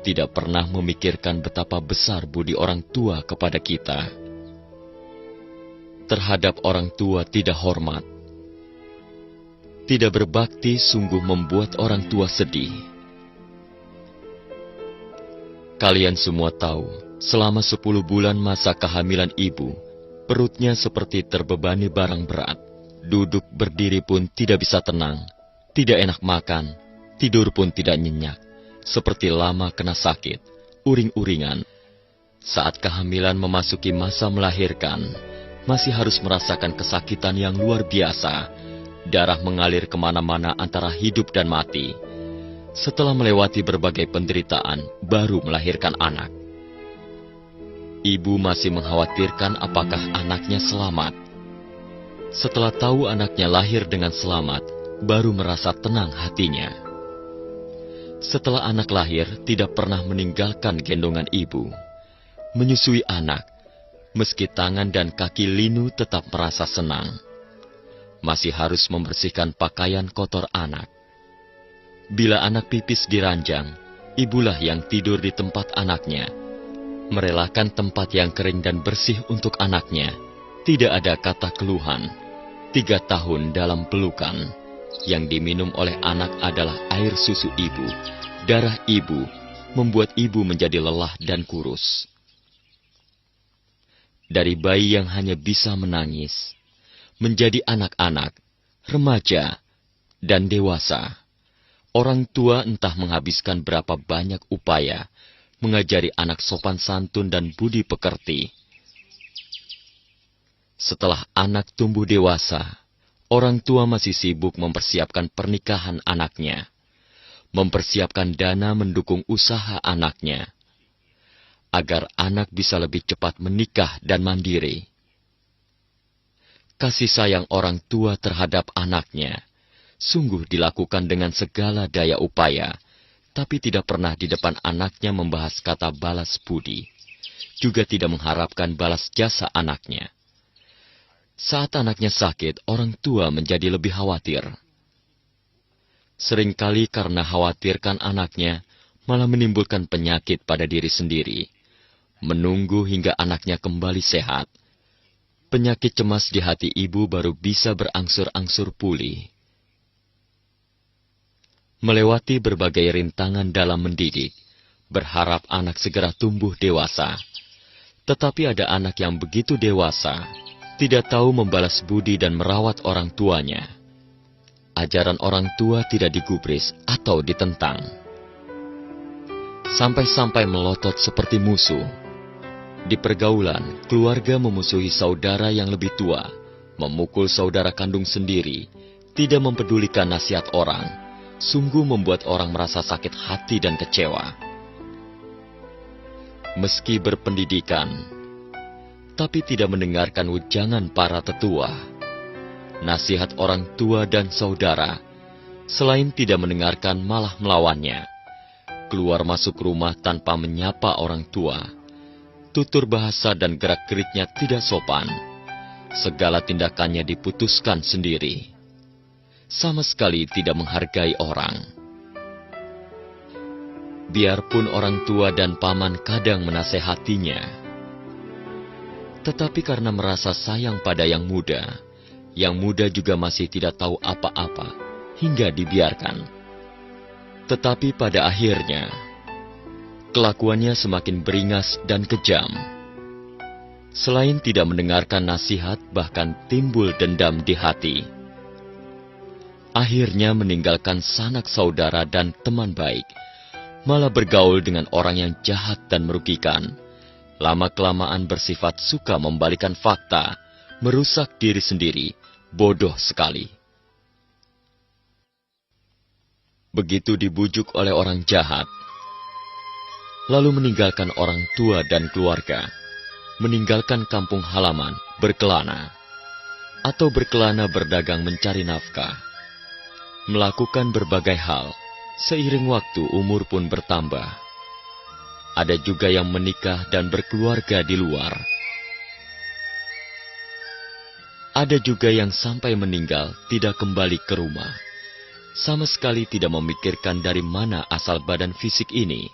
tidak pernah memikirkan betapa besar budi orang tua kepada kita. Terhadap orang tua tidak hormat. Tidak berbakti sungguh membuat orang tua sedih. Kalian semua tahu, selama 10 bulan masa kehamilan ibu, perutnya seperti terbebani barang berat. Duduk berdiri pun tidak bisa tenang, tidak enak makan, tidur pun tidak nyenyak, seperti lama kena sakit, uring-uringan. Saat kehamilan memasuki masa melahirkan, masih harus merasakan kesakitan yang luar biasa. Darah mengalir kemana-mana antara hidup dan mati. Setelah melewati berbagai penderitaan, baru melahirkan anak. Ibu masih mengkhawatirkan apakah anaknya selamat. Setelah tahu anaknya lahir dengan selamat, baru merasa tenang hatinya. Setelah anak lahir, tidak pernah meninggalkan gendongan ibu. Menyusui anak, meski tangan dan kaki linu tetap merasa senang. Masih harus membersihkan pakaian kotor anak. Bila anak pipis di ranjang, ibulah yang tidur di tempat anaknya. Merelakan tempat yang kering dan bersih untuk anaknya. Tidak ada kata keluhan. 3 tahun dalam pelukan. Yang diminum oleh anak adalah air susu ibu. Darah ibu membuat ibu menjadi lelah dan kurus. Dari bayi yang hanya bisa menangis, menjadi anak-anak, remaja, dan dewasa. Orang tua entah menghabiskan berapa banyak upaya mengajari anak sopan santun dan budi pekerti. Setelah anak tumbuh dewasa, orang tua masih sibuk mempersiapkan pernikahan anaknya, mempersiapkan dana mendukung usaha anaknya, agar anak bisa lebih cepat menikah dan mandiri. Kasih sayang orang tua terhadap anaknya sungguh dilakukan dengan segala daya upaya, tapi tidak pernah di depan anaknya membahas kata balas budi, juga tidak mengharapkan balas jasa anaknya. Saat anaknya sakit, orang tua menjadi lebih khawatir. Seringkali karena khawatirkan anaknya, malah menimbulkan penyakit pada diri sendiri, menunggu hingga anaknya kembali sehat. Penyakit cemas di hati ibu baru bisa berangsur-angsur pulih. Melewati berbagai rintangan dalam mendidik, berharap anak segera tumbuh dewasa. Tetapi ada anak yang begitu dewasa, tidak tahu membalas budi dan merawat orang tuanya. Ajaran orang tua tidak digubris atau ditentang. Sampai-sampai melotot seperti musuh. Di pergaulan, keluarga memusuhi saudara yang lebih tua, memukul saudara kandung sendiri, tidak mempedulikan nasihat orang. Sungguh membuat orang merasa sakit hati dan kecewa. Meski berpendidikan, tapi tidak mendengarkan wejangan para tetua. Nasihat orang tua dan saudara, selain tidak mendengarkan malah melawannya. Keluar masuk rumah tanpa menyapa orang tua. Tutur bahasa dan gerak-geriknya tidak sopan. Segala tindakannya diputuskan sendiri. Sama sekali tidak menghargai orang. Biarpun orang tua dan paman kadang menasehatinya, tetapi karena merasa sayang pada yang muda juga masih tidak tahu apa-apa, hingga dibiarkan. Tetapi pada akhirnya, kelakuannya semakin beringas dan kejam. Selain tidak mendengarkan nasihat, bahkan timbul dendam di hati. Akhirnya meninggalkan sanak saudara dan teman baik, malah bergaul dengan orang yang jahat dan merugikan. Lama-kelamaan bersifat suka membalikan fakta, merusak diri sendiri, bodoh sekali. Begitu dibujuk oleh orang jahat, lalu meninggalkan orang tua dan keluarga, meninggalkan kampung halaman, berkelana, atau berkelana berdagang mencari nafkah. Melakukan berbagai hal, seiring waktu umur pun bertambah. Ada juga yang menikah dan berkeluarga di luar. Ada juga yang sampai meninggal tidak kembali ke rumah. Sama sekali tidak memikirkan dari mana asal badan fisik ini.